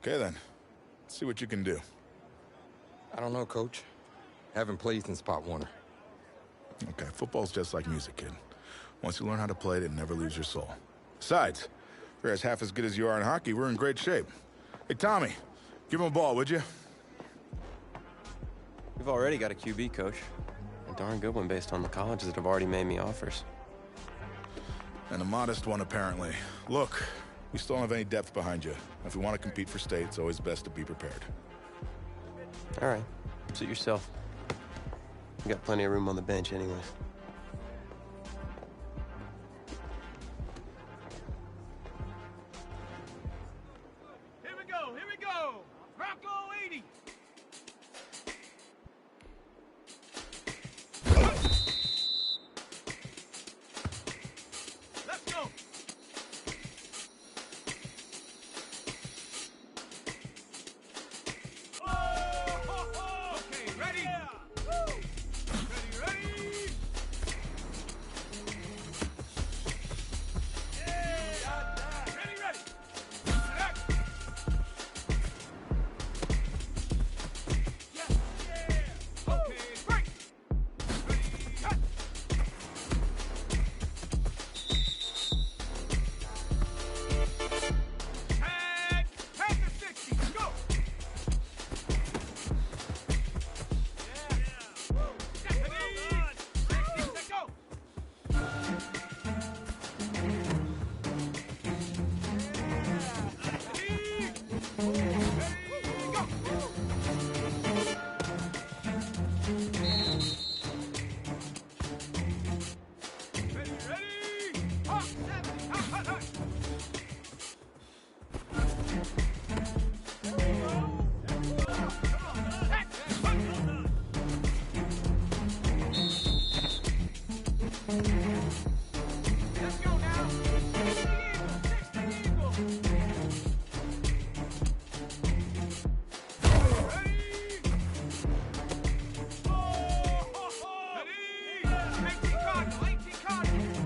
Okay, then. Let's see what you can do. I don't know, Coach. Haven't played since Pop Warner. Okay, football's just like music, kid. Once you learn how to play it, it never leaves your soul. Besides, if you're as half as good as you are in hockey, we're in great shape. Hey, Tommy, give him a ball, would you? We've already got a QB, Coach. A darn good one based on the colleges that have already made me offers. And a modest one, apparently. Look, we still don't have any depth behind you. If we want to compete for state, it's always best to be prepared. All right. Suit yourself. You got plenty of room on the bench anyways. Here we go! Bronco 80! Let's go! Okay, ready? Yeah. Woo. Ready? Yeah. Ready. Set. Yeah. Okay, break. Ready, cut. And take the 60. Go. Let's go now. 60 Eagles. Ready? Ready? 18 Cardinal.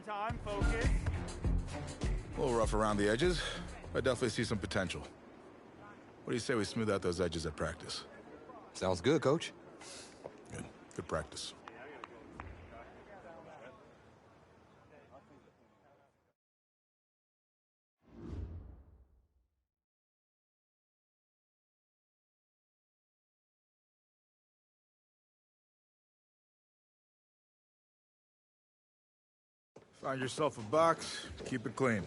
Time, focus. A little rough around the edges, but I definitely see some potential. What do you say we smooth out those edges at practice? Sounds good, Coach. Good practice. Find yourself a box, keep it clean.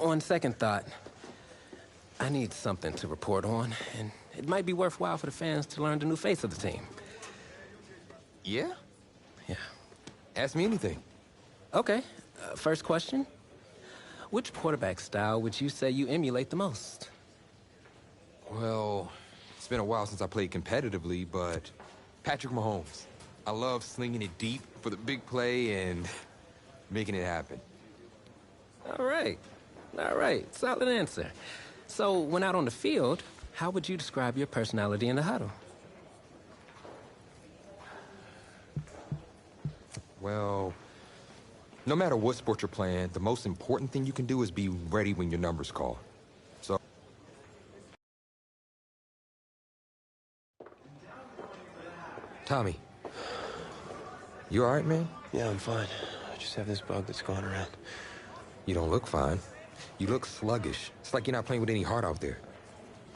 On second thought, I need something to report on, and it might be worthwhile for the fans to learn the new face of the team. Yeah? Yeah. Ask me anything. Okay. First question. Which quarterback style would you say you emulate the most? Well, it's been a while since I played competitively, but Patrick Mahomes. I love slinging it deep for the big play and making it happen. All right. Solid answer. So, when out on the field, how would you describe your personality in the huddle? Well, no matter what sport you're playing, the most important thing you can do is be ready when your number's called. So... Tommy, you all right, man? Yeah, I'm fine. I just have this bug that's going around. You don't look fine. You look sluggish. It's like you're not playing with any heart out there.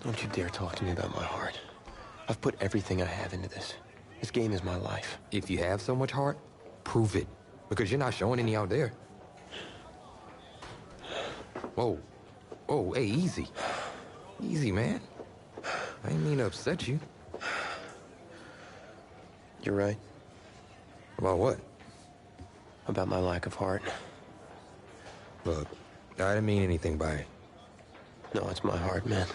Don't you dare talk to me about my heart. I've put everything I have into this. This game is my life. If you have so much heart, prove it. Because you're not showing any out there. Whoa. Whoa, hey, easy. Easy, man. I didn't mean to upset you. You're right. About what? About my lack of heart. Look, I didn't mean anything by it. No, it's my heart, man.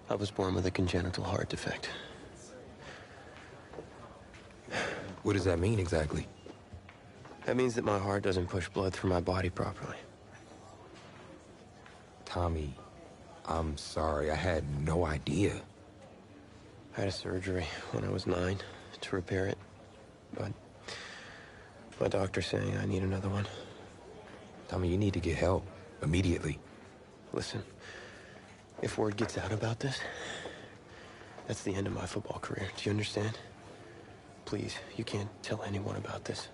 I was born with a congenital heart defect. What does that mean exactly? That means that my heart doesn't push blood through my body properly. Tommy, I'm sorry. I had no idea. I had a surgery when I was 9 to repair it, but my doctor's saying I need another one. Tommy, you need to get help immediately. Listen, if word gets out about this, that's the end of my football career. Do you understand? Please, you can't tell anyone about this.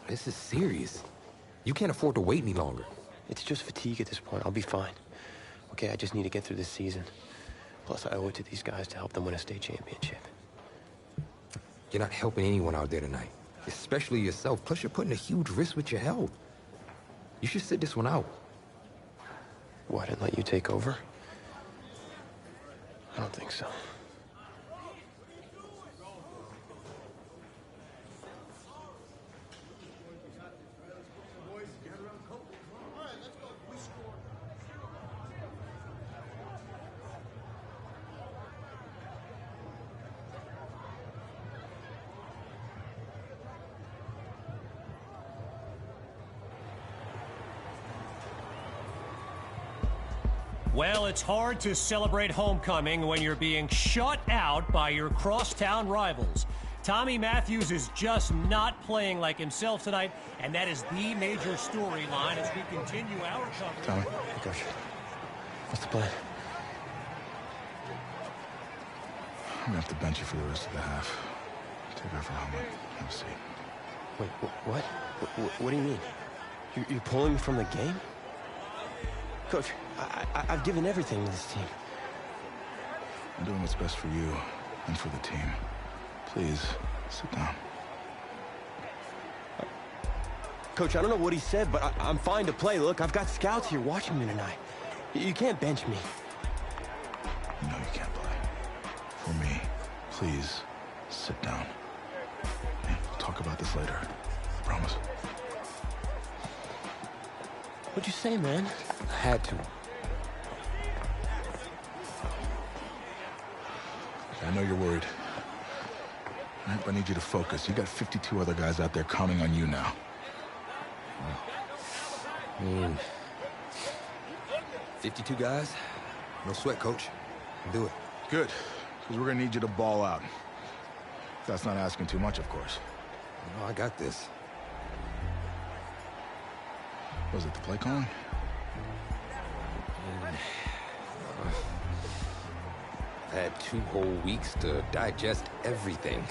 This is serious. You can't afford to wait any longer. It's just fatigue at this point. I'll be fine. Okay, I just need to get through this season. Plus, I owe it to these guys to help them win a state championship. You're not helping anyone out there tonight, especially yourself. Plus, you're putting a huge risk with your health. You should sit this one out. What, and let you take over? I don't think so. Well, it's hard to celebrate homecoming when you're being shut out by your crosstown rivals. Tommy Matthews is just not playing like himself tonight, and that is the major storyline as we continue our coverage. Tommy. Hey, Coach. What's the plan? I'm gonna have to bench you for the rest of the half. Take off your helmet. Have a seat. Wait, what? What do you mean? You're pulling me from the game? Coach, I've given everything to this team. I'm doing what's best for you and for the team. Please, sit down. Coach, I don't know what he said, but I'm fine to play. Look, I've got scouts here watching me tonight. You can't bench me. You know you can't play. For me, please, sit down. And we'll talk about this later. I promise. What'd you say, man? I had to. I know you're worried. I need you to focus. You got 52 other guys out there counting on you now. I mean, 52 guys? No sweat, Coach. Do it. Good, because we're gonna need you to ball out. That's not asking too much, of course. No, I got this. Was it the play calling? I've had 2 whole weeks to digest everything.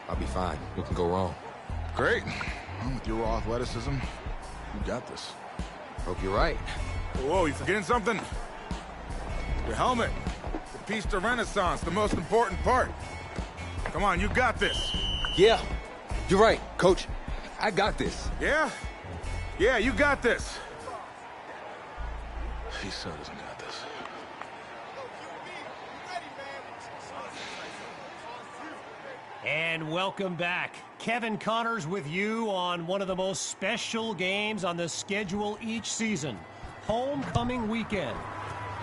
I'll be fine. What can go wrong? Great. Well, with your raw athleticism, you got this. Hope you're right. Whoa, you forgetting something? Your helmet. The piece de renaissance, the most important part. Come on, you got this. Yeah, you're right, Coach. I got this. Yeah? Yeah, you got this. He so doesn't got this. And welcome back. Kevin Connors with you on one of the most special games on the schedule each season, Homecoming Weekend.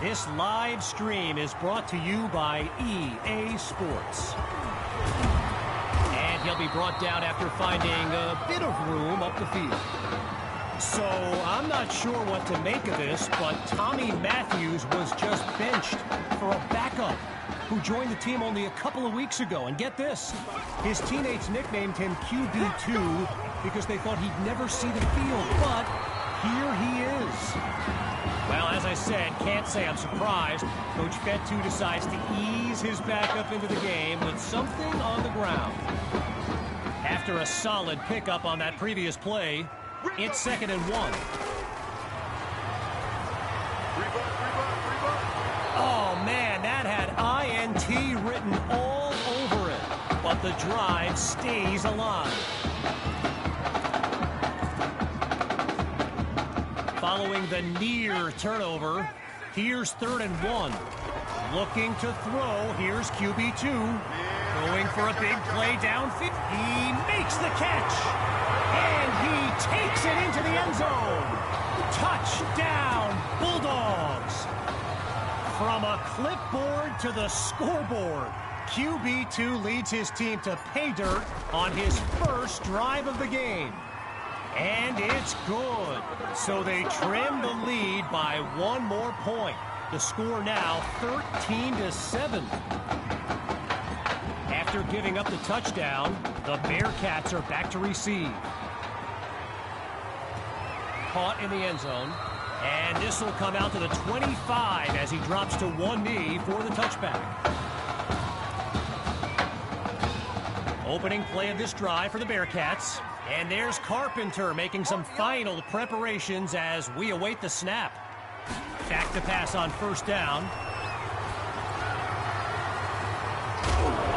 This live stream is brought to you by EA Sports. And he'll be brought down after finding a bit of room up the field. So I'm not sure what to make of this, but Tommy Matthews was just benched for a backup. who joined the team only a couple of weeks ago. And get this, his teammates nicknamed him QB2 because they thought he'd never see the field, but here he is. Well, as I said, can't say I'm surprised. Coach Betu decides to ease his backup into the game with something on the ground. After a solid pickup on that previous play, it's 2nd and 1. Oh, man, that had INT written all over it. But the drive stays alive. Following the near turnover, here's 3rd and 1. Looking to throw, here's QB2. Going for a big play downfield. He makes the catch. And he takes it into the end zone. Touchdown, Bulldogs. From a clipboard to the scoreboard, QB2 leads his team to pay dirt on his first drive of the game. And it's good. So they trim the lead by 1 more point. The score now 13-7. After giving up the touchdown, the Bearcats are back to receive. Caught in the end zone. And this will come out to the 25 as he drops to one knee for the touchback. Opening play of this drive for the Bearcats. And there's Carpenter making some final preparations as we await the snap. Back to pass on 1st down.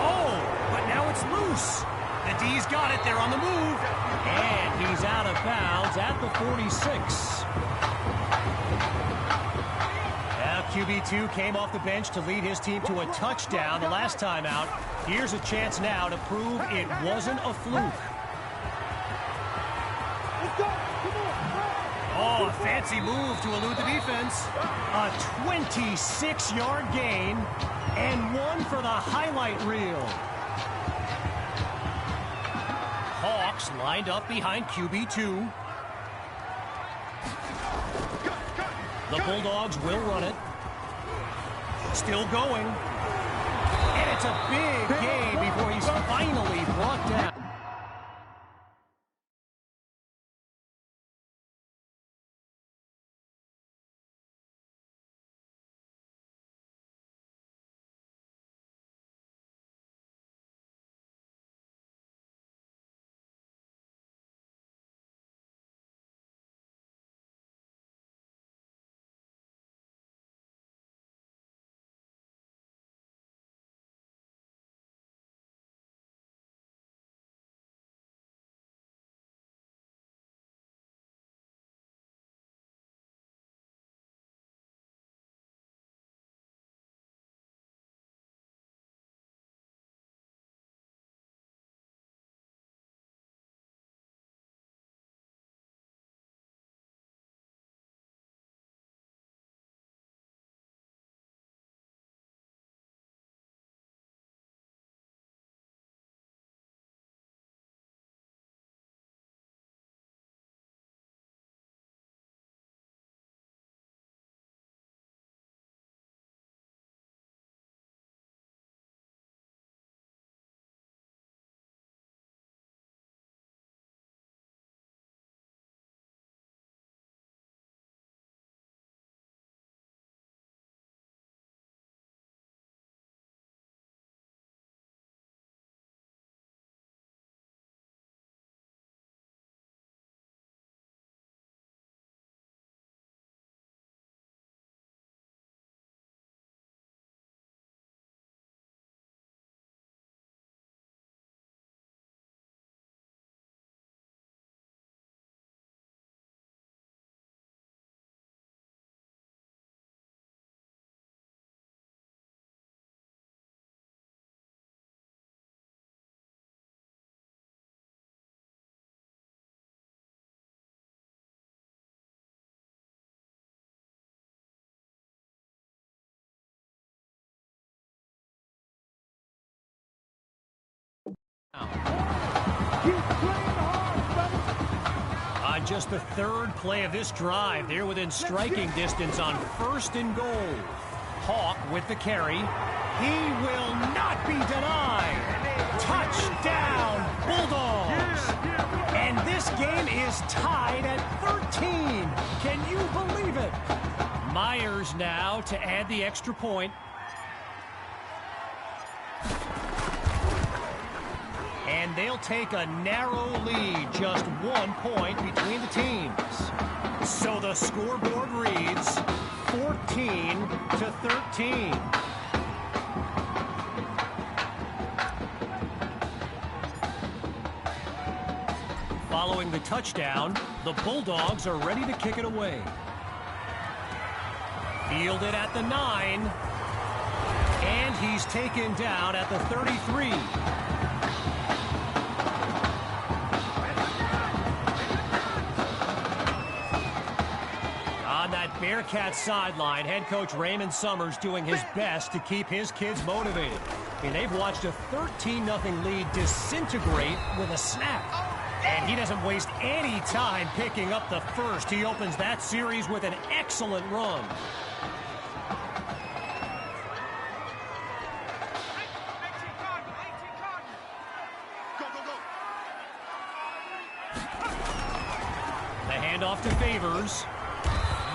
Oh, but now it's loose. The D's got it. They're on the move. And he's out of bounds at the 46. Now QB2 came off the bench to lead his team to a touchdown the last time out. Here's a chance now to prove it wasn't a fluke. Oh, a fancy move to elude the defense. A 26-yard gain and 1 for the highlight reel. Hawks lined up behind QB2. The Bulldogs will run it. Still going. And it's a big game before he's finally brought down. On just the 3rd play of this drive, they're within striking distance on 1st and goal. Hawk with the carry. He will not be denied. Touchdown, Bulldogs. And this game is tied at 13. Can you believe it? Myers now to add the extra point. And they'll take a narrow lead, just 1 point between the teams. So the scoreboard reads 14-13. Following the touchdown, the Bulldogs are ready to kick it away. Fielded at the 9. And he's taken down at the 33. On that Bearcats sideline, head coach Raymond Summers doing his best to keep his kids motivated. I mean, they've watched a 13-0 lead disintegrate with a snap. And he doesn't waste any time picking up the first. He opens that series with an excellent run. The handoff to Favors.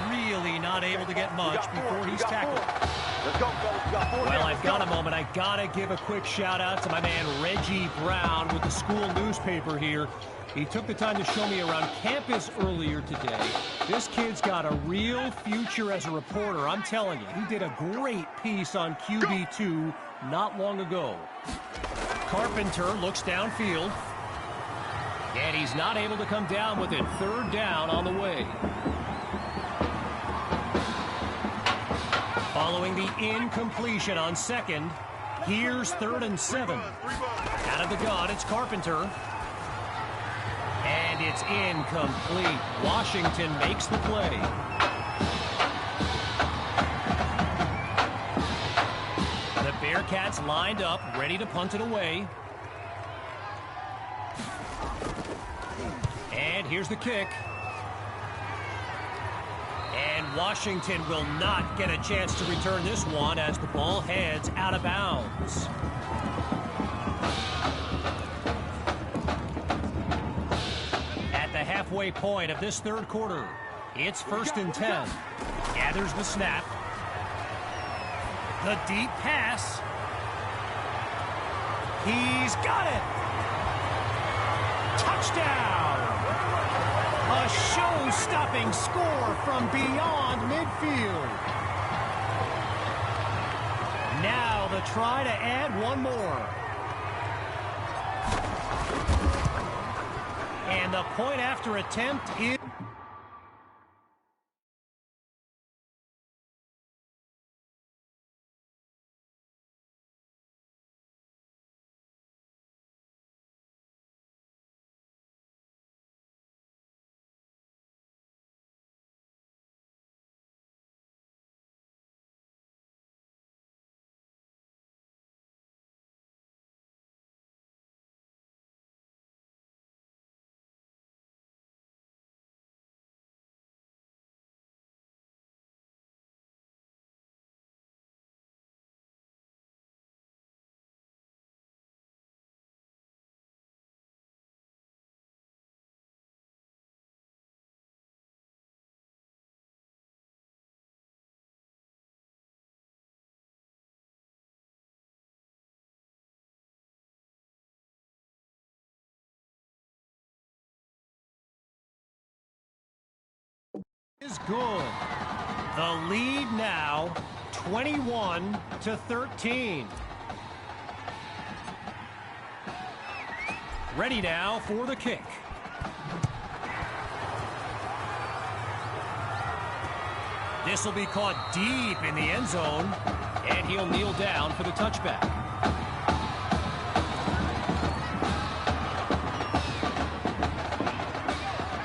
Really not able to get much before he's tackled. Well, I've got a moment. I gotta give a quick shout out to my man Reggie Brown with the school newspaper here. He took the time to show me around campus earlier today. This kid's got a real future as a reporter. I'm telling you, he did a great piece on QB2 not long ago. Carpenter looks downfield. And he's not able to come down with it. Third down on the way. Following the incompletion on second, here's 3rd and 7. Out of the gun, it's Carpenter. And it's incomplete. Washington makes the play. The Bearcats lined up, ready to punt it away. And here's the kick. And Washington will not get a chance to return this one as the ball heads out of bounds. At the halfway point of this third quarter, it's 1st and 10. Gathers the snap. The deep pass. He's got it. Touchdown. A show-stopping score from beyond midfield. Now the try to add one more. And the point after attempt is... is good. The lead now 21-13. Ready now for the kick. This will be caught deep in the end zone, and he'll kneel down for the touchback.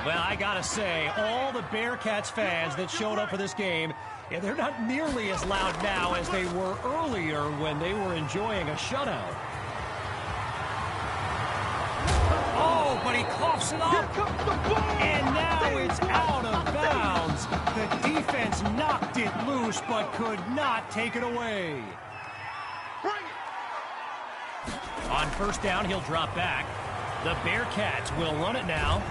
Well, I gotta say, all the Bearcats fans that showed up for this game, yeah, they're not nearly as loud now as they were earlier when they were enjoying a shutout. Oh, but he coughs it up. And now it's out of bounds. The defense knocked it loose, but could not take it away. On first down, he'll drop back. The Bearcats will run it now.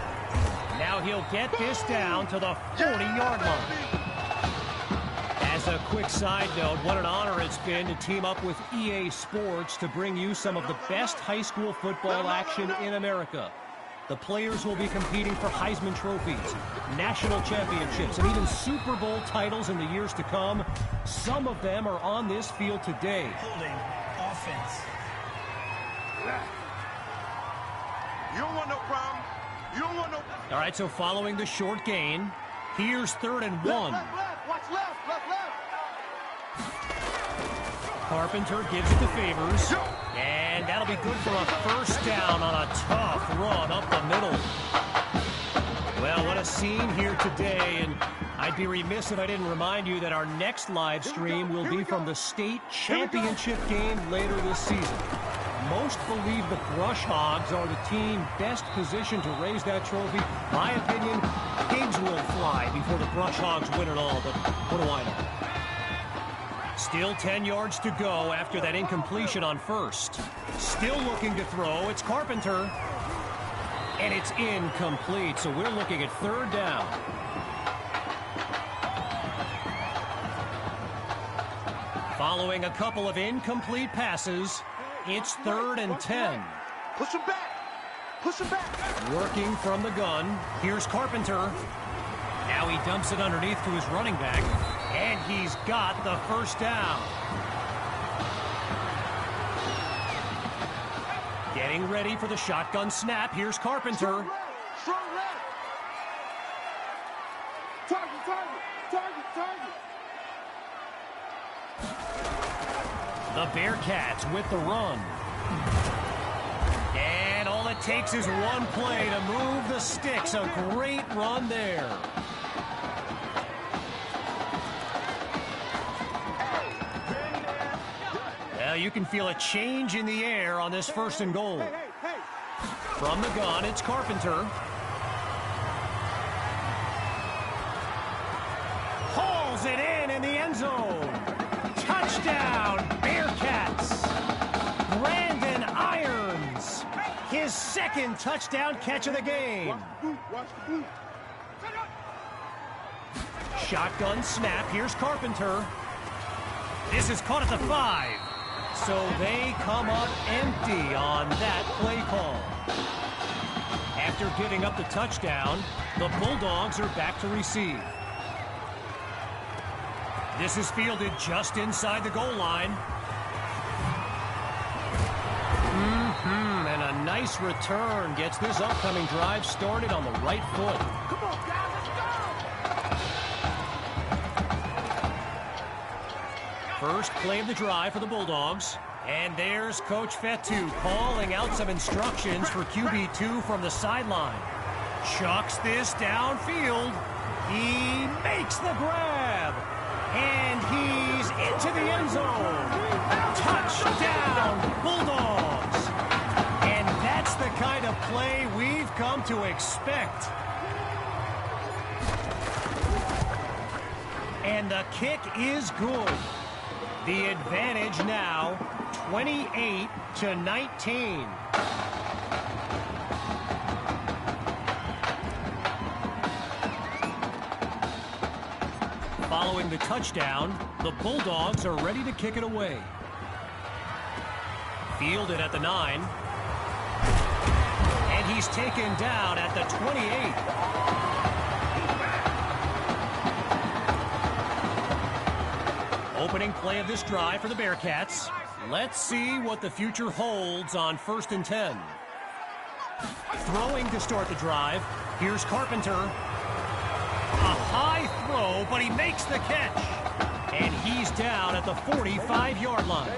Now he'll get this down to the 40-yard line. As a quick side note, what an honor it's been to team up with EA Sports to bring you some of the best high school football action in America. The players will be competing for Heisman trophies, national championships, and even Super Bowl titles in the years to come. Some of them are on this field today. Holding offense. You don't want no problem. You don't want no... All right, so following the short gain, here's 3rd and 1. Left. Watch left. Carpenter gives it to Favors. And that'll be good for a first down on a tough run up the middle. Well, what a scene here today. And I'd be remiss if I didn't remind you that our next live stream will be from the state championship game later this season. Most believe the Brush Hogs are the team best positioned to raise that trophy. My opinion, pigs will fly before the Brush Hogs win it all, but what do I know? Still 10 yards to go after that incompletion on first. Still looking to throw. It's Carpenter. And it's incomplete, so we're looking at 3rd down. Following a couple of incomplete passes, it's 3rd and 10. Push him back. Working from the gun. Here's Carpenter. Now he dumps it underneath to his running back. And he's got the first down. Getting ready for the shotgun snap. Here's Carpenter. Strong left. Target. The Bearcats with the run. And all it takes is one play to move the sticks. A great run there. Well, you can feel a change in the air on this 1st and goal. From the gun, it's Carpenter. Hauls it in the end zone. Touchdown, Bearcats. Brandon Irons, his 2nd touchdown catch of the game. Shotgun snap, here's Carpenter. This is caught at the 5. So they come up empty on that play call. After giving up the touchdown, the Bulldogs are back to receive. This is fielded just inside the goal line. And a nice return gets this upcoming drive started on the right foot. Come on, guys, let's go. First play of the drive for the Bulldogs. And there's Coach Fetu calling out some instructions for QB2 from the sideline. Chucks this downfield. He makes the grab. And he's into the end zone. Touchdown, Bulldogs. And that's the kind of play we've come to expect. And the kick is good. The advantage now 28-19. Following the touchdown, the Bulldogs are ready to kick it away. Fielded at the 9. And he's taken down at the 28. Opening play of this drive for the Bearcats. Let's see what the future holds on 1st and 10. Throwing to start the drive. Here's Carpenter. A high throw, but he makes the catch. And he's down at the 45-yard line.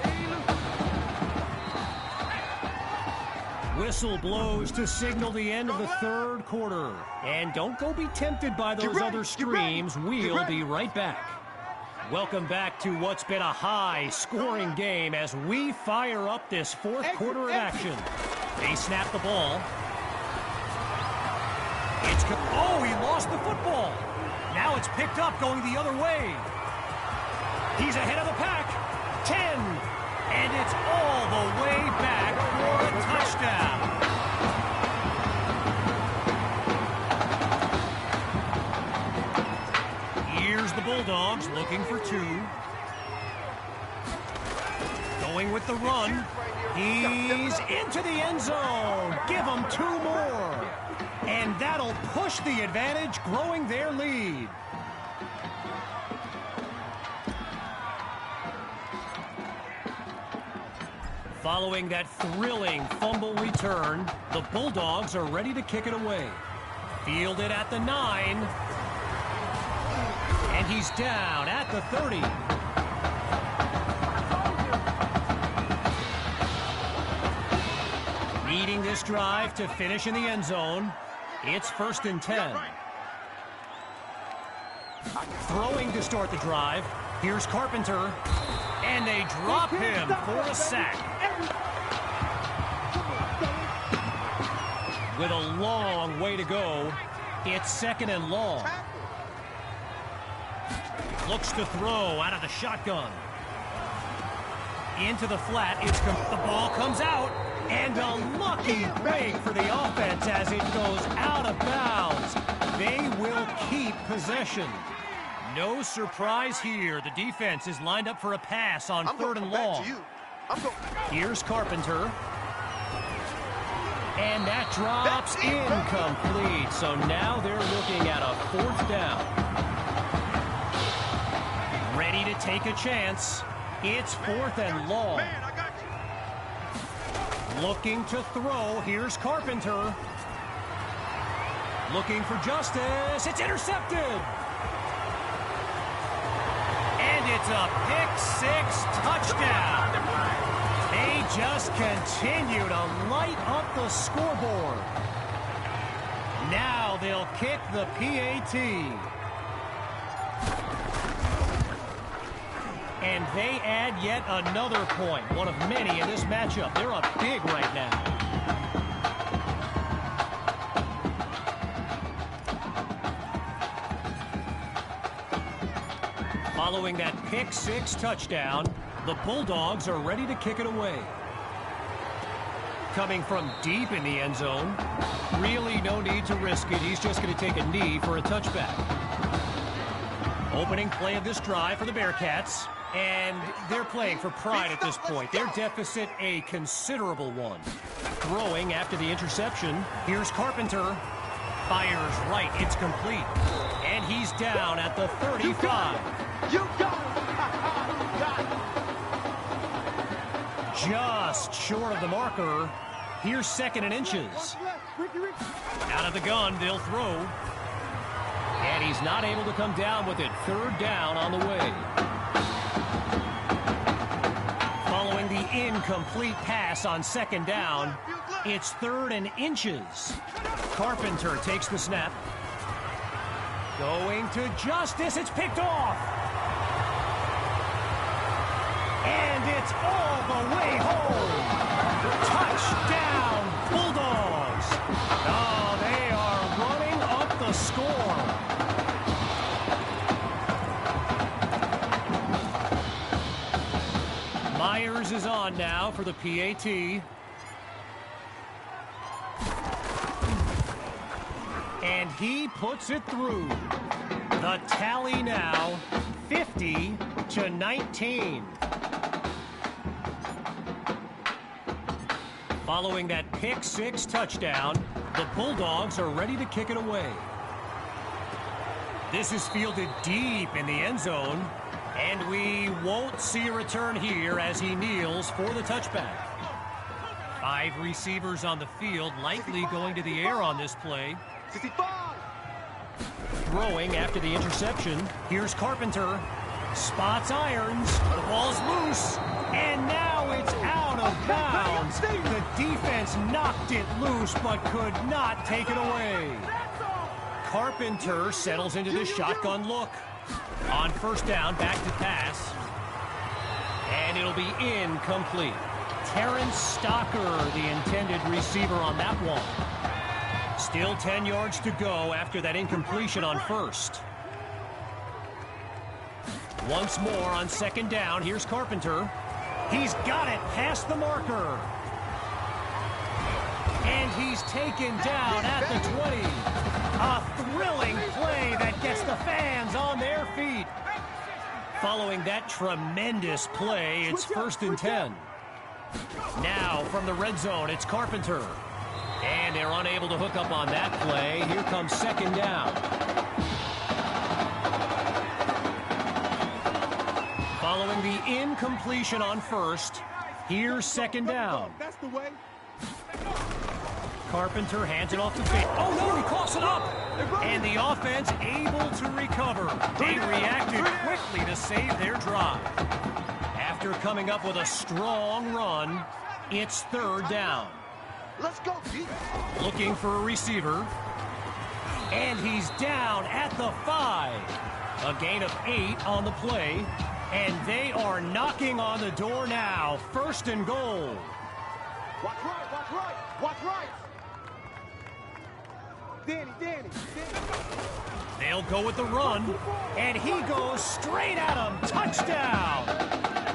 Whistle blows to signal the end of the 3rd quarter. And don't go be tempted by those other screams. We'll be right back. Welcome back to what's been a high-scoring game as we fire up this 4th quarter of action. They snap the ball. Oh, he lost the football. Now it's picked up going the other way. He's ahead of the pack. 10. And it's all the way back for a touchdown. Here's the Bulldogs looking for two. Going with the run. He's into the end zone. Give them two more. And that'll push the advantage, growing their lead. Following that thrilling fumble return, the Bulldogs are ready to kick it away. Fielded at the 9. And he's down at the 30. Needing this drive to finish in the end zone. It's 1st and 10. Throwing to start the drive. Here's Carpenter. And they drop him for a sack. With a long way to go, it's 2nd and long. Looks to throw out of the shotgun. Into the flat. The ball comes out. And a lucky break for the offense as it goes out of bounds. They will keep possession. No surprise here. The defense is lined up for a pass on 3rd and long. Here's Carpenter. And that drops incomplete. So now they're looking at a 4th down. Ready to take a chance. It's 4th and long. Looking to throw. Here's Carpenter. Looking for justice. It's intercepted. And it's a pick-6 touchdown. They just continue to light up the scoreboard. Now they'll kick the PAT. And they add yet another point, one of many in this matchup. They're up big right now. Following that pick-6 touchdown, the Bulldogs are ready to kick it away. Coming from deep in the end zone, really no need to risk it. He's just going to take a knee for a touchback. Opening play of this drive for the Bearcats. And they're playing for pride at this point. Their deficit a considerable one. Throwing after the interception. Here's Carpenter. Fires right. It's complete. And he's down at the 35. You got it. Just short of the marker. Here's 2nd and inches. Out of the gun, they'll throw. And he's not able to come down with it. 3rd down on the way. Following the incomplete pass on 2nd down, it's 3rd and inches. Carpenter takes the snap. Going to justice. It's picked off. And it's all the way home. Touchdown, Bulldogs. Oh, they are running up the score. Myers is on now for the PAT. And he puts it through. The tally now, 50-19. Following that pick-6 touchdown, the Bulldogs are ready to kick it away. This is fielded deep in the end zone. And we won't see a return here as he kneels for the touchback. 5 receivers on the field, likely going to the air on this play. Throwing after the interception. Here's Carpenter. Spots irons. The ball's loose. And now it's out of bounds. The defense knocked it loose but could not take it away. Carpenter settles into the shotgun look. On 1st down, back to pass. And it'll be incomplete. Terrence Stocker, the intended receiver on that one. Still 10 yards to go after that incompletion on 1st. Once more on 2nd down. Here's Carpenter. He's got it past the marker. he's taken down at the 20. A thrilling play that gets the fans on their feet. Following that tremendous play, it's 1st and 10. Now from the red zone, it's Carpenter. And they're unable to hook up on that play. Here comes 2nd down. Following the incompletion on 1st, here's 2nd down. That's the way. Carpenter hands it off to Fate. Oh no, he coughs it up! And the offense able to recover. They reacted quickly to save their drive. After coming up with a strong run, it's 3rd down. Let's go, Pete. Looking for a receiver. And he's down at the 5. A gain of 8 on the play. And they are knocking on the door now. 1st and goal. Watch right, watch right, watch right. Danny. They'll go with the run, and he goes straight at him. Touchdown!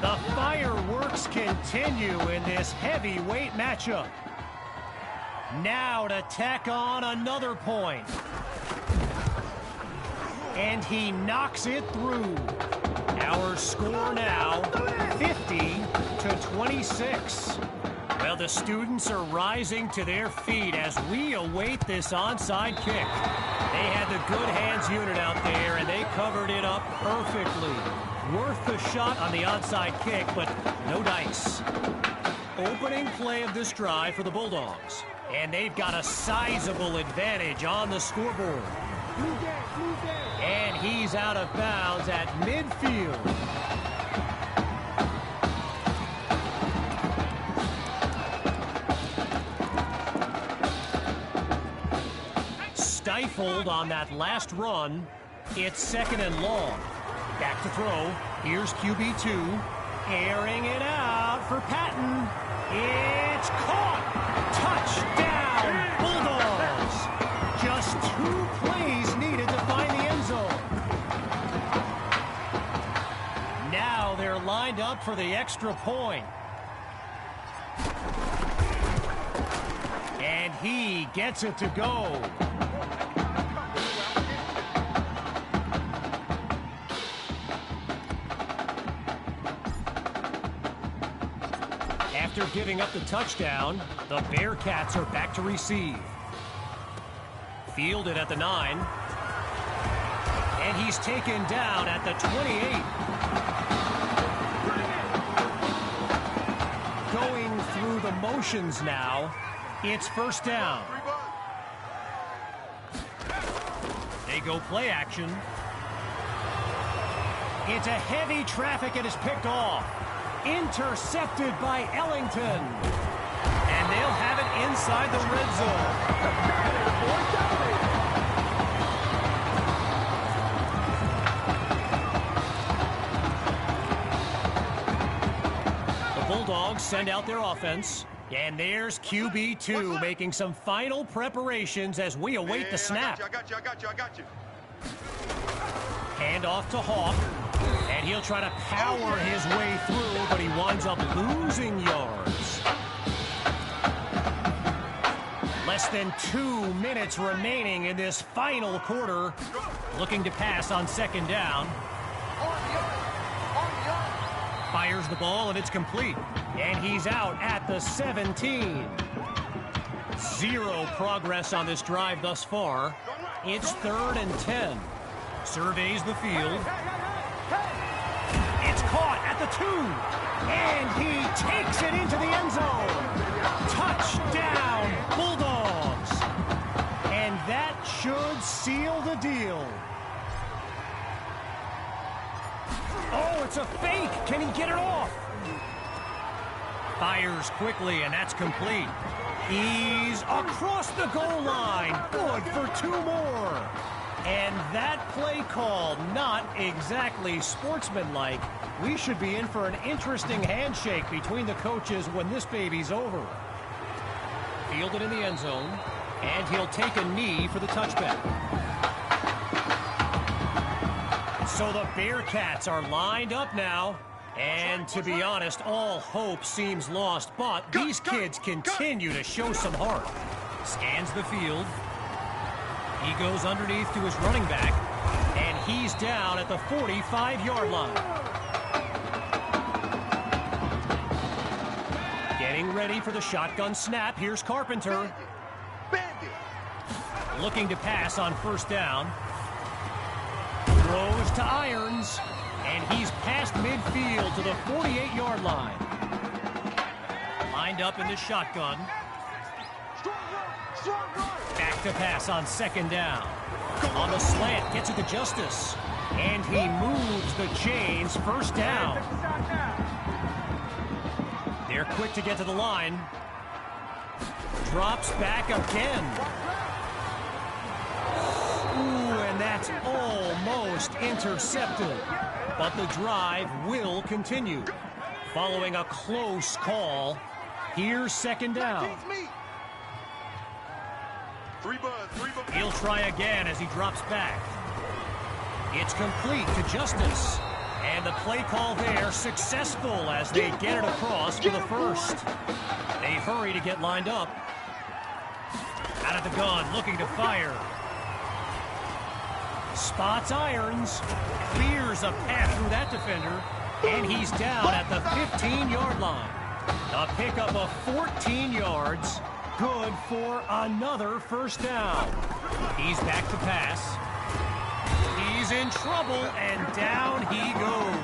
The fireworks continue in this heavyweight matchup. Now to tack on another point. And he knocks it through. Our score now, 50-26. Well, the students are rising to their feet as we await this onside kick. They had the good hands unit out there, and they covered it up perfectly. Worth the shot on the onside kick, but no dice. Opening play of this drive for the Bulldogs. And they've got a sizable advantage on the scoreboard. And he's out of bounds at midfield. Stifled on that last run. It's 2nd and long. Back to throw. Here's QB2. Airing it out for Patton. It's caught. Touchdown, Bulldogs. Just 2 plays needed to find the end zone. Now they're lined up for the extra point. And he gets it to go. After giving up the touchdown, the Bearcats are back to receive. Fielded at the 9. And he's taken down at the 28. Going through the motions now, it's 1st down. They go play action. It's a heavy traffic and is picked off. Intercepted by Ellington. And they'll have it inside the red zone. The Bulldogs send out their offense. And there's QB2 making some final preparations as we await the snap. I got you. Hand off to Hawk. And he'll try to power his way through, but he winds up losing yards. Less than 2 minutes remaining in this final quarter. Looking to pass on 2nd down. Fires the ball, and it's complete. And he's out at the 17. 0 progress on this drive thus far. It's 3rd and 10. Surveys the field. It's caught at the 2. And he takes it into the end zone. Touchdown, Bulldogs. And that should seal the deal. Oh, it's a fake. Can he get it off? Fires quickly, and that's complete. He's across the goal line. Good for 2 more. And that play call, not exactly sportsmanlike. We should be in for an interesting handshake between the coaches when this baby's over. Fielded in the end zone, and he'll take a knee for the touchback. So the Bearcats are lined up now. And to be honest, all hope seems lost, but these kids continue to show some heart. Scans the field. He goes underneath to his running back, and he's down at the 45-yard line. Getting ready for the shotgun snap. Here's Carpenter. Looking to pass on first down. Throws to Irons, and he's past midfield to the 48-yard line. Lined up in the shotgun. Back to pass on second down. On the slant, gets it to Justice. And he moves the chains, first down. They're quick to get to the line. Drops back again. Ooh, and that's almost intercepted. But the drive will continue. Following a close call, here's second down. He'll try again as he drops back. It's complete to Justice. And the play call there successful as they get it across for the first. They hurry to get lined up. Out of the gun, looking to fire. Spots Irons. Clears a path through that defender. And he's down at the 15-yard line. A pickup of 14 yards. Good for another first down. He's back to pass. He's in trouble, and down he goes.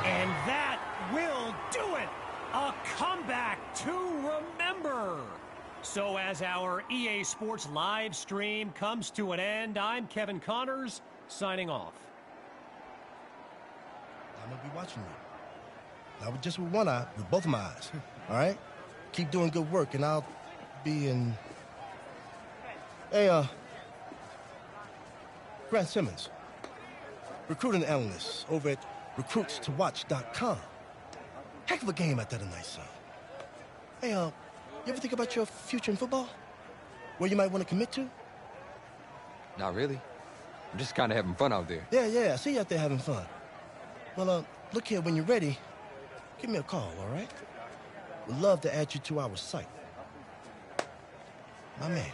And that will do it. A comeback to remember. So as our EA Sports live stream comes to an end, I'm Kevin Connors, signing off. I'm going to be watching you. Not just with one eye, with both of my eyes. All right? Keep doing good work, and I'll be in... Hey, Grant Simmons, recruiting analyst over at recruitstowatch.com. Heck of a game out there tonight, son. Hey, you ever think about your future in football? Where you might want to commit to? Not really. I'm just kind of having fun out there. Yeah, I see you out there having fun. Well, look here, when you're ready, give me a call, all right? We'd love to add you to our site. My man.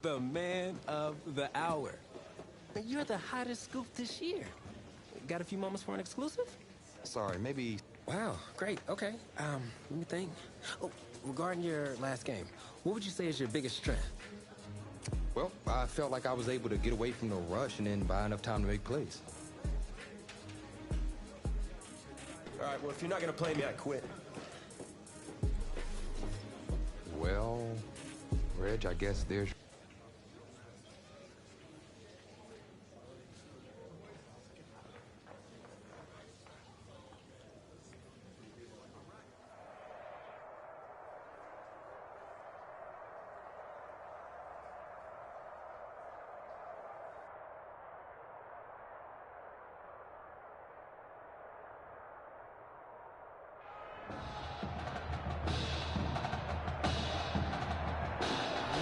The man of the hour. You're the hottest scoop this year. Got a few moments for an exclusive? Sorry, maybe... Wow, great, okay. Let me think. Oh, regarding your last game, what would you say is your biggest strength? Well, I felt like I was able to get away from the rush and then buy enough time to make plays. All right, well, if you're not going to play me, I quit. Well, Reg, I guess there's...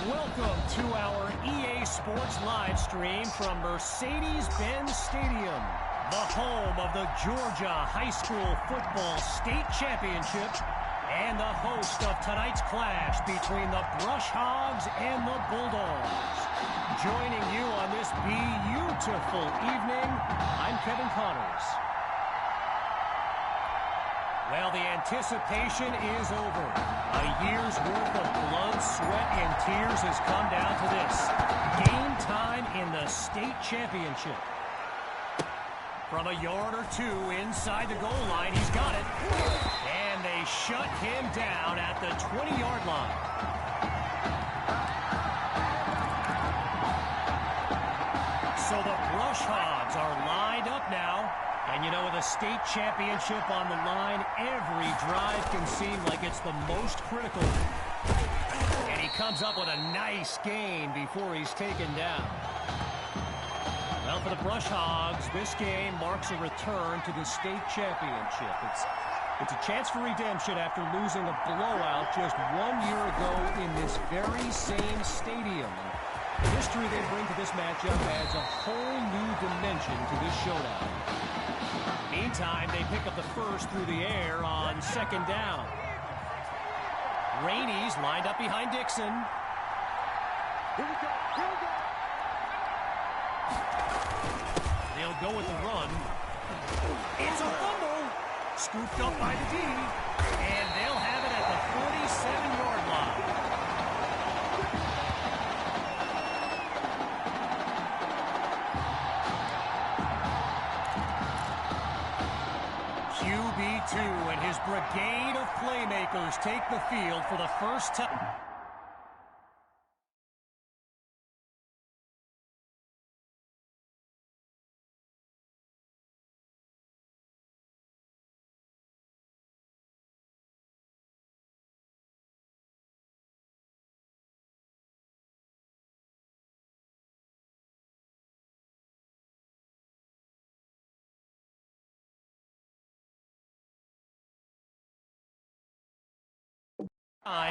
Welcome to our EA Sports live stream from Mercedes-Benz Stadium, the home of the Georgia High School Football State Championship and the host of tonight's clash between the Brush Hogs and the Bulldogs. Joining you on this beautiful evening, I'm Kevin Connors. Well, the anticipation is over. A year's worth of blood, sweat, and tears has come down to this. Game time in the state championship. From a yard or two inside the goal line, he's got it. And they shut him down at the 20-yard line. So the Brush Hogs are lined up now. And you know, with a state championship on the line, every drive can seem like it's the most critical. And he comes up with a nice gain before he's taken down. Well, for the Brush Hogs, this game marks a return to the state championship. It's a chance for redemption after losing a blowout just 1 year ago in this very same stadium. The history they bring to this matchup adds a whole new dimension to this showdown. Meantime, they pick up the first through the air on second down. Rainey's lined up behind Dixon. Here we go. Here we go. They'll go with the run. It's a fumble. Scooped up by the D. And they'll have it at the 47-yard line. QB2 and his brigade of playmakers take the field for the first time.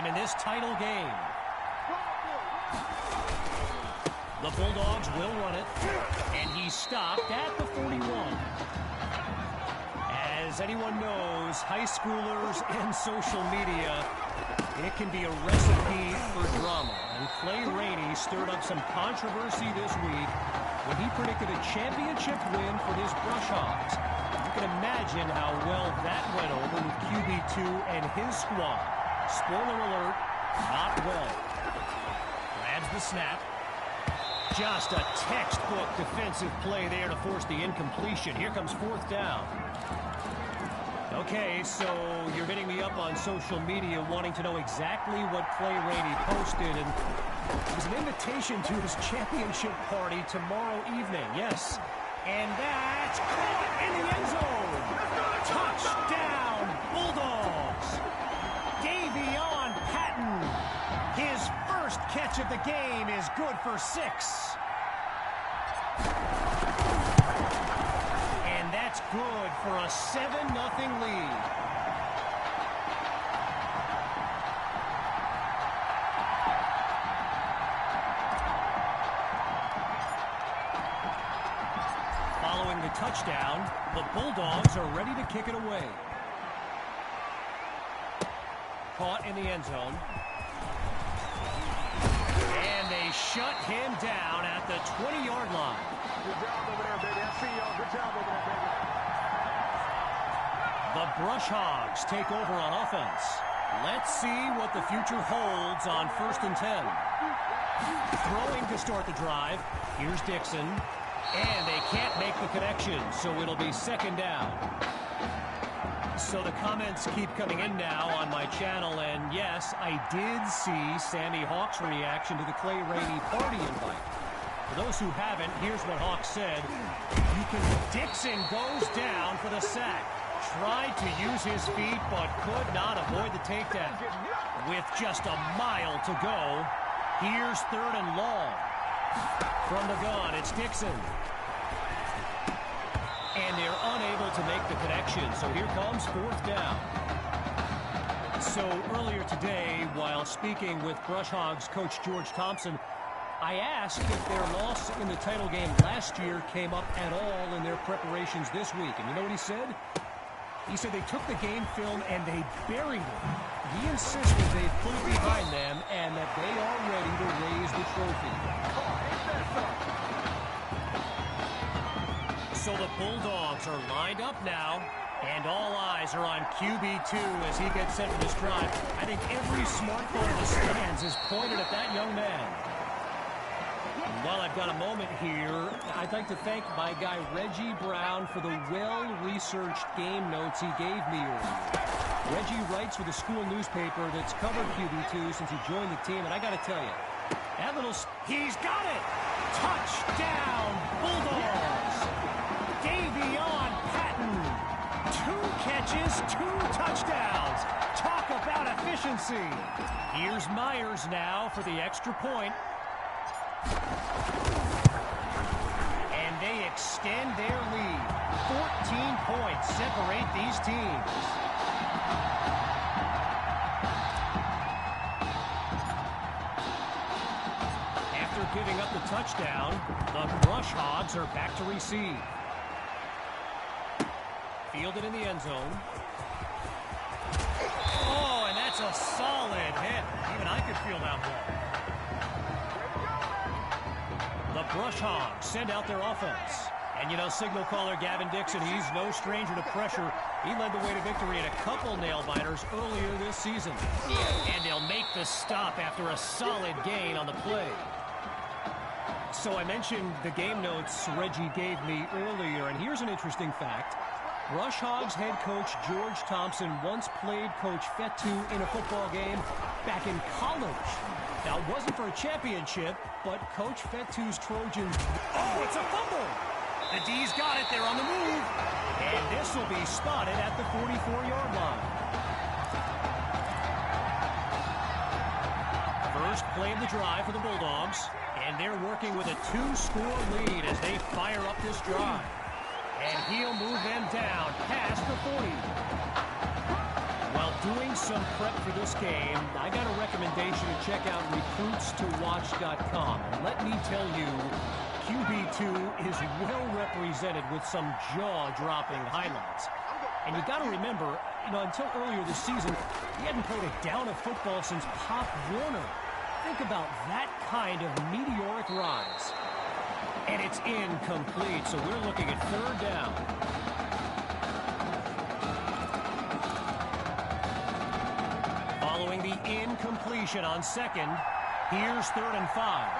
In this title game. The Bulldogs will run it, and he's stopped at the 41. As anyone knows, high schoolers and social media, it can be a recipe for drama. And Clay Rainey stirred up some controversy this week when he predicted a championship win for his Brush Hogs. You can imagine how well that went over with QB2 and his squad. Spoiler alert, not well. Grabs the snap. Just a textbook defensive play there to force the incompletion. Here comes fourth down. Okay, so you're hitting me up on social media wanting to know exactly what Clay Rainey posted, and it was an invitation to his championship party tomorrow evening. Yes, and that's caught in the end zone. Touchdown, Bulldogs. Davion Patton, his first catch of the game is good for 6. And that's good for a 7-0 lead. Following the touchdown, the Bulldogs are ready to kick it away. Caught in the end zone. And they shut him down at the 20-yard line. Good job over there, baby. I see y'all. Good job over there, baby. The Brush Hogs take over on offense. Let's see what the future holds on 1st and 10. Throwing to start the drive. Here's Dixon. And they can't make the connection, so it'll be second down. So the comments keep coming in now on my channel, and yes, I did see Sandy Hawk's reaction to the Clay Rainey party invite. For those who haven't, here's what Hawk said. Dixon goes down for the sack. Tried to use his feet, but could not avoid the takedown. With just a mile to go, here's 3rd and long. From the gun, it's Dixon. And they're unable to make the connection, so here comes 4th down. So earlier today, while speaking with Brush Hogs coach George Thompson, I asked if their loss in the title game last year came up at all in their preparations this week. And you know what he said? He said they took the game film and they buried it. He insisted they've put it behind them and that they are ready to raise the trophy. So the Bulldogs are lined up now, and all eyes are on QB2 as he gets set for this drive. I think every smartphone in the stands is pointed at that young man. And while I've got a moment here, I'd like to thank my guy Reggie Brown for the well-researched game notes he gave me earlier. Reggie writes for the school newspaper that's covered QB2 since he joined the team, and I got to tell you, that little... He's got it! Touchdown, Bulldogs! Davion Patton, 2 catches, 2 touchdowns. Talk Talk about efficiency. Here's Myers now for the extra point. And they extend their lead. 14 points separate these teams. After giving up the touchdown, the Brush Hogs are back to receive. Fielded in the end zone. Oh, and that's a solid hit. Even I could feel that one. The Brush Hogs send out their offense. And, you know, signal caller Gavin Dixon, he's no stranger to pressure. He led the way to victory in a couple nail-biters earlier this season. And they'll make the stop after a solid gain on the play. So I mentioned the game notes Reggie gave me earlier, and here's an interesting fact. Brush Hogs head coach George Thompson once played Coach Fetu in a football game back in college. Now, it wasn't for a championship, but Coach Fetu's Trojans... Oh, it's a fumble! The D's got it. They're on the move. And this will be spotted at the 44-yard line. First play of the drive for the Bulldogs. And they're working with a 2-score lead as they fire up this drive. And he'll move them down past the 40. While doing some prep for this game, I got a recommendation to check out recruitstowatch.com. And let me tell you, QB2 is well represented with some jaw-dropping highlights. And you got to remember, you know, until earlier this season, he hadn't played a down of football since Pop Warner. Think about that kind of meteoric rise. And it's incomplete, so we're looking at third down. Following the incompletion on second, here's 3rd and 5.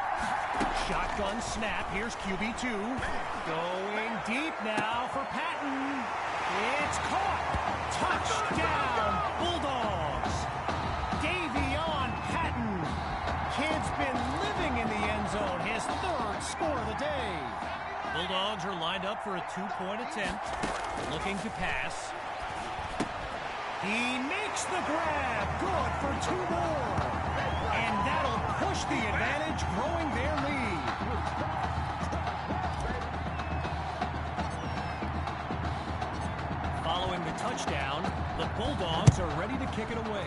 Shotgun snap, here's QB2. Going deep now for Patton. It's caught. Touchdown, Bulldogs. Davion Patton. Kid's been living in the end zone. His 3rd score of the day. Bulldogs are lined up for a 2-point attempt. Looking to pass. He makes the grab. Good for 2 more. And that'll push the advantage, growing their lead. Following the touchdown, the Bulldogs are ready to kick it away.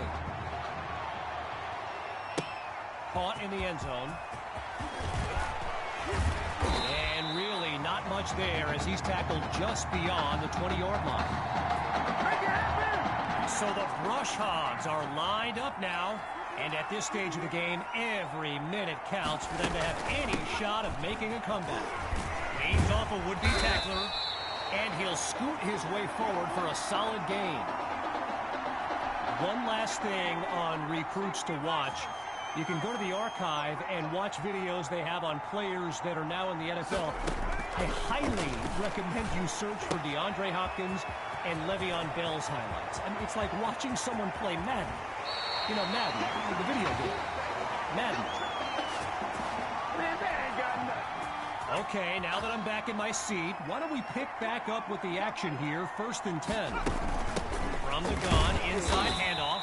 Caught in the end zone. And really not much there as he's tackled just beyond the 20-yard line. So the Brush Hogs are lined up now. And at this stage of the game, every minute counts for them to have any shot of making a comeback. Gains off a would-be tackler, and he'll scoot his way forward for a solid gain. One last thing on Recruits to Watch. You can go to the archive and watch videos they have on players that are now in the NFL. I highly recommend you search for DeAndre Hopkins and Le'Veon Bell's highlights. I mean, it's like watching someone play Madden. You know, Madden, the video game. Madden. Okay, now that I'm back in my seat, why don't we pick back up with the action here, 1st and 10. From the gun, inside handoff.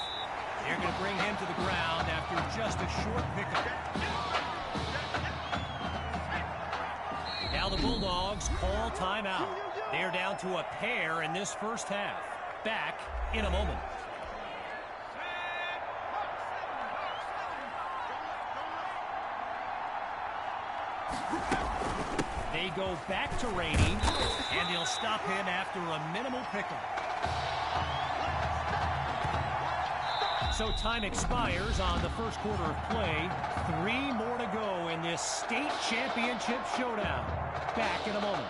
They're going to bring him to the ground after just a short pickup. Now the Bulldogs call timeout. They're down to a pair in this first half. Back in a moment. They go back to Rainey, and they'll stop him after a minimal pickup. So time expires on the first quarter of play. 3 more to go in this state championship showdown. Back in a moment.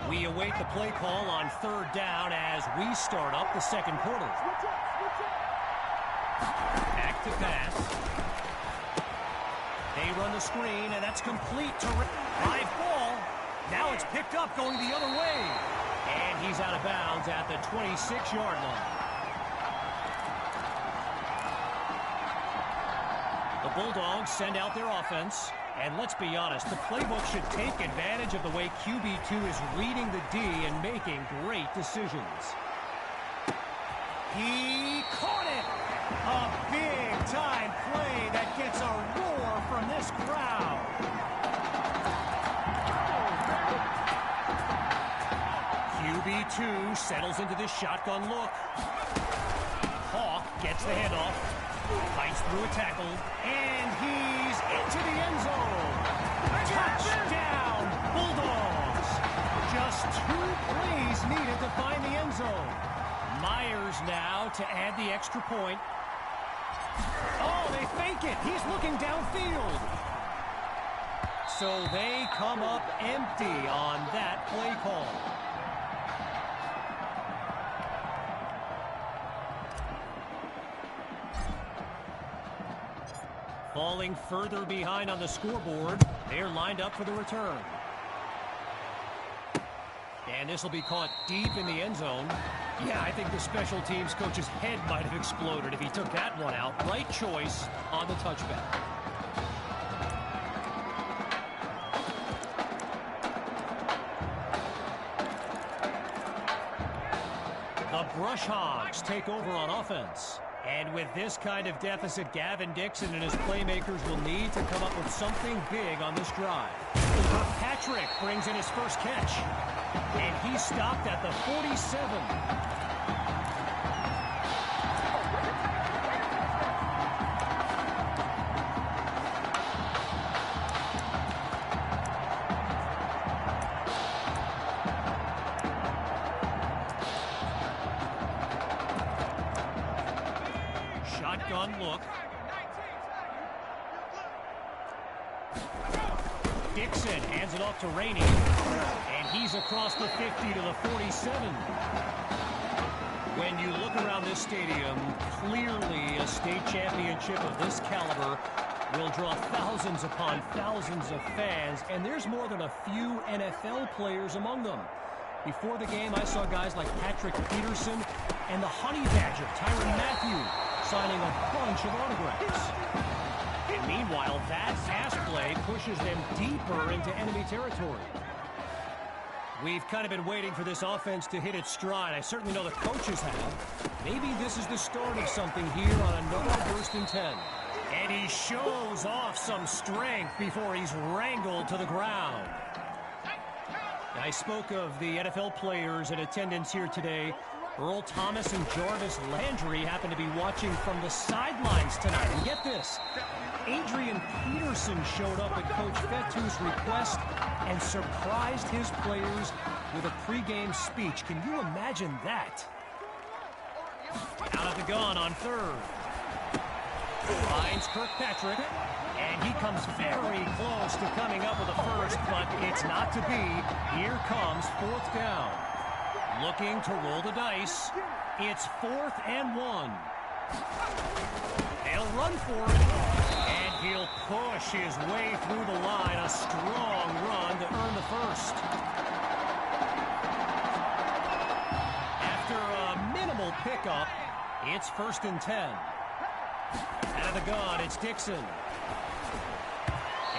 We await the play call on 3rd down as we start up the second quarter. Back to pass. They run the screen, and that's complete to live ball. Now it's picked up going the other way. And he's out of bounds at the 26-yard line. The Bulldogs send out their offense. And let's be honest, the playbook should take advantage of the way QB2 is reading the D and making great decisions. He caught it! A big-time play that gets a roar from this crowd. QB2 settles into this shotgun look. Hawk gets the handoff, fights through a tackle, and he's into the end zone. Touchdown, Bulldogs! Just 2 plays needed to find the end zone. Myers now to add the extra point. Oh, they fake it. He's looking downfield. So they come up empty on that play call. Falling further behind on the scoreboard, they're lined up for the return. And this will be caught deep in the end zone. Yeah, I think the special teams coach's head might have exploded if he took that one out. Right choice on the touchback. The Brush Hogs take over on offense. And with this kind of deficit, Gavin Dixon and his playmakers will need to come up with something big on this drive. Patrick brings in his first catch. And he stopped at the 47. Shotgun look. Dixon hands it off to Rainey. And he's across the 50 to the 47. When you look around this stadium, clearly a state championship of this caliber will draw thousands upon thousands of fans, and there's more than a few NFL players among them. Before the game, I saw guys like Patrick Peterson and the Honey Badger, Tyrann Mathieu, signing a bunch of autographs. And meanwhile, that pass play pushes them deeper into enemy territory. We've kind of been waiting for this offense to hit its stride. I certainly know the coaches have. Maybe this is the start of something here on another 1st and 10. And he shows off some strength before he's wrangled to the ground. I spoke of the NFL players in attendance here today. Earl Thomas and Jarvis Landry happen to be watching from the sidelines tonight. And get this, Adrian Peterson showed up at Coach Fettu's request and surprised his players with a pregame speech. Can you imagine that? Out of the gun on 3rd. Finds Kirkpatrick, and he comes very close to coming up with a first, but it's not to be. Here comes 4th down. Looking to roll the dice. It's 4th and 1. They'll run for it, and he'll push his way through the line. A strong run to earn the first. After a minimal pickup, it's 1st and 10. Out of the gun, it's Dixon.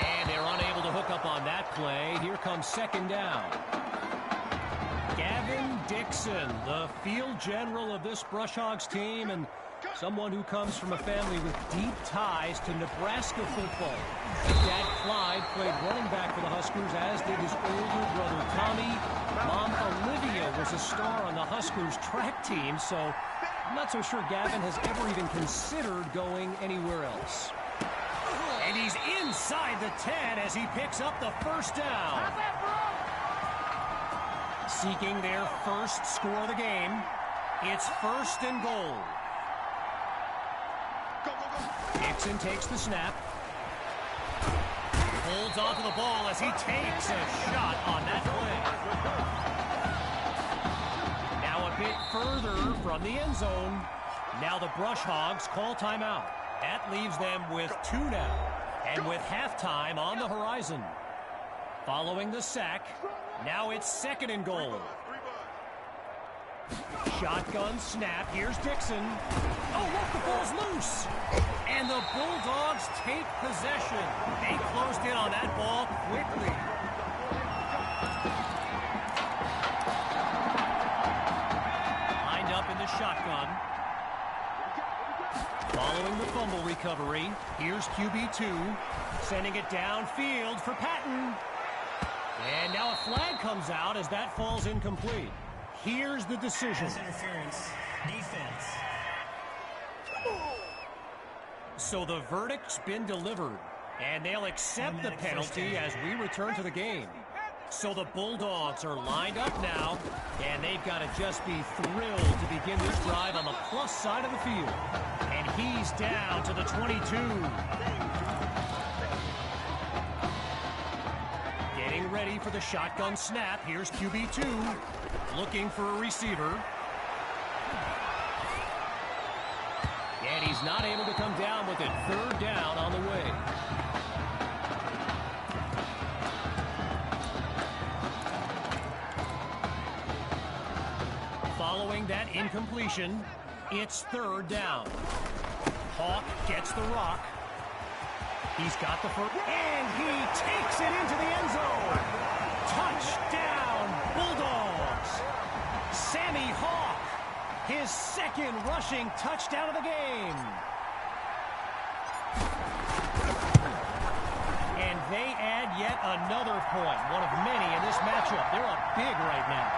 And they're unable to hook up on that play. Here comes 2nd down. Gavin Dixon, the field general of this Brush Hogs team, and someone who comes from a family with deep ties to Nebraska football. His dad, Clyde, played running back for the Huskers, as did his older brother, Tommy. Mom, Olivia, was a star on the Huskers track team, so I'm not so sure Gavin has ever even considered going anywhere else. And he's inside the 10 as he picks up the 1st down. Seeking their first score of the game. It's 1st and goal. Dixon takes the snap. Holds onto the ball as he takes a shot on that play. Now a bit further from the end zone. Now the Brush Hogs call timeout. That leaves them with 2 now. And with halftime on the horizon. Following the sack, now it's 2nd and goal. Shotgun snap. Here's Dixon. Oh, look, the ball's loose. And the Bulldogs take possession. They closed in on that ball quickly. Lined up in the shotgun. Following the fumble recovery, here's QB2. Sending it downfield for Patton. And now a flag comes out as that falls incomplete. Here's the decision. Interference. Defense. So the verdict's been delivered, and they'll accept the penalty as we return to the game. So the Bulldogs are lined up now, and they've got to just be thrilled to begin this drive on the plus side of the field. And he's down to the 22. Getting ready for the shotgun snap. Here's QB2 looking for a receiver. And he's not able to come down with it. Third down on the way. Following that incompletion, it's third down. Hawk gets the rock. He's got the first, and he takes it into the end zone. Touchdown, Bulldogs. Sammy Hawk, his second rushing touchdown of the game. And they add yet another point, one of many in this matchup. They're up big right now.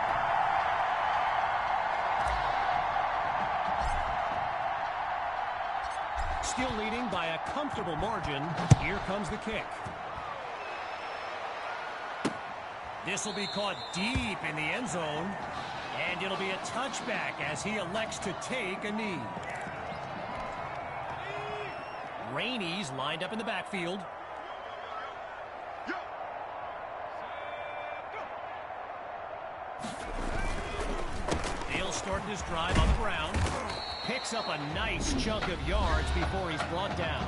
Still leading by a comfortable margin. Here comes the kick. This will be caught deep in the end zone. And it'll be a touchback as he elects to take a knee. Rainey's lined up in the backfield. They'll start this drive on the ground. Picks up a nice chunk of yards before he's brought down.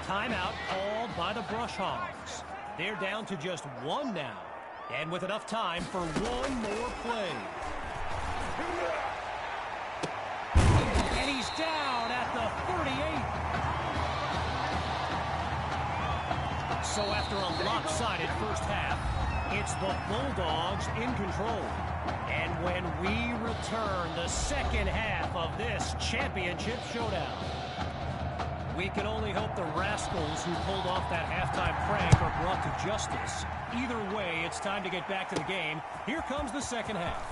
Timeout called by the Brush Hogs. They're down to just one now, and with enough time for one more play. And he's down at the 38. So after a lopsided first half, it's the Bulldogs in control. And when we return the second half of this championship showdown, we can only hope the rascals who pulled off that halftime prank are brought to justice. Either way, it's time to get back to the game. Here comes the second half.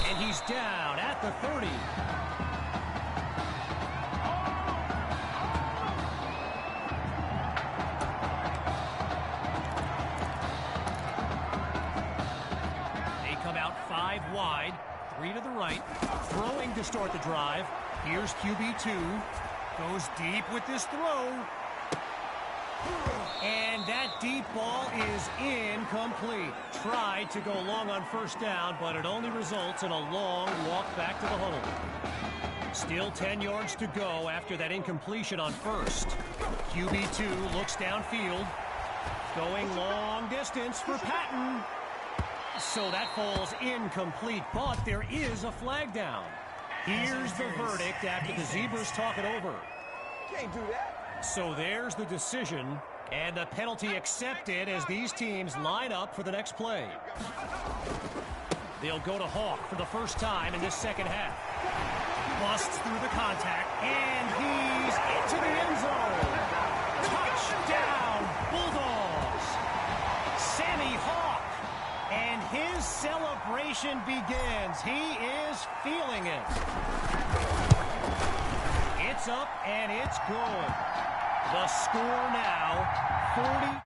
And he's down at the 30. Wide, 3 to the right, throwing to start the drive. Here's QB2, goes deep with this throw, and that deep ball is incomplete. Tried to go long on first down, but it only results in a long walk back to the huddle. Still 10 yards to go after that incompletion on first. QB2 looks downfield, going long distance for Patton. So that falls incomplete, but there is a flag down. Here's the verdict after the Zebras talk it over. Can't do that. So there's the decision, and the penalty accepted as these teams line up for the next play. They'll go to Hawk for the first time in this second half. Busts through the contact, and he's into the end zone. Touchdown, Bulldogs. Sammy Hawk. And his celebration begins. He is feeling it. It's up and it's good. The score now, 40.